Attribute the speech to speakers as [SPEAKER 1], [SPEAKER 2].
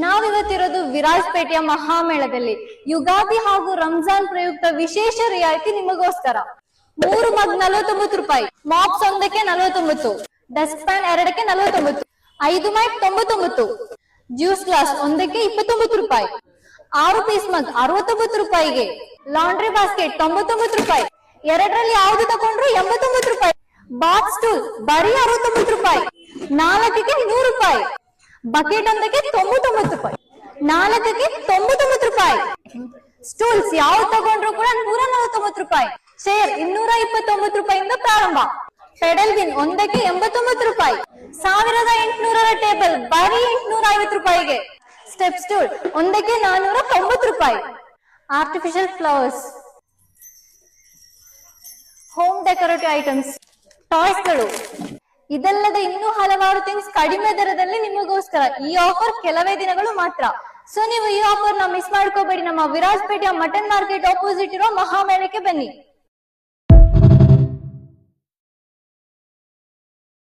[SPEAKER 1] ನಾವಿವತ್ತಿರೋದು ವಿರಾಜಪೇಟೆಯ ಮಹಾಮೇಳದಲ್ಲಿ. ಯುಗಾದಿ ಹಾಗೂ ರಂಜಾನ್ ಪ್ರಯುಕ್ತ ವಿಶೇಷ ರಿಯಾಯಿತಿ ನಿಮಗೋಸ್ಕರ. 3 ಮಗ್ 49 ರೂಪಾಯಿ, ಮಾಪ್ಸ್ ಒಂದಕ್ಕೆ 49, ಡಸ್ಟ್ ಪ್ಯಾನ್ ಎರಡಕ್ಕೆ 49, 5 ಮೈಕ್ 99, ಜ್ಯೂಸ್ ಗ್ಲಾಸ್ ಒಂದಕ್ಕೆ 29 ರೂಪಾಯಿ, 6 ಪೀಸ್ ಮಗ್ 69 ರೂಪಾಯಿಗೆ, ಲಾಂಡ್ರಿ ಬಾಸ್ಕೆಟ್ 99 ರೂಪಾಯಿ, ಎರಡರಲ್ಲಿ ಯಾವ್ದು ತಗೊಂಡ್ರು 89 ರೂಪಾಯಿ, ಬಾಕ್ಸ್ ಸ್ಟೂಲ್ ಬರೀ 69 ರೂಪಾಯಿ, 4ಕ್ಕೆ 100 ರೂಪಾಯಿ, ಬಕೆಟ್ ಒಂದಕ್ಕೆ 99 ರೂಪಾಯಿ, 4ಕ್ಕೆ 99 ರೂಪಾಯಿ. ಸ್ಟೂಲ್ಸ್ ಯಾವ ತಗೊಂಡ್ರು ಕೂಡ 149 ರೂಪಾಯಿ. ಚೇರ್ 229 ರೂಪಾಯಿಯಿಂದ ಪ್ರಾರಂಭ. ಪೆಡಲ್ ಬಿನ್ ಒಂದಕ್ಕೆ 89 ರೂಪಾಯಿ, 1800ರ ಟೇಬಲ್ ಬರೀ 850 ರೂಪಾಯಿಗೆ. ಸ್ಟೆಪ್ ಸ್ಟೂಲ್ ಒಂದಕ್ಕೆ 490 ರೂಪಾಯಿ. Artificial flowers, home decorative items, toys ಗಳು, ಇದಲ್ಲದೆ ಇನ್ನೂ ಹಲವಾರು ಥಿಂಗ್ಸ್ ಕಡಿಮೆ ದರದಲ್ಲಿ ನಿಮಗೋಸ್ಕರ. ಈ ಆಫರ್ ಕೆಲವೇ ದಿನಗಳು ಮಾತ್ರ. ಸೊ ನೀವು ಈ ಆಫರ್ ನ ಮಿಸ್ ಮಾಡ್ಕೋಬೇಡಿ. ನಮ್ಮ ವಿರಾಜಪೇಟೆಯ ಮಟನ್ ಮಾರ್ಕೆಟ್ ಆಪೋಸಿಟ್ ಇರೋ ಮಹಾಮೇಳಕ್ಕೆ ಬನ್ನಿ.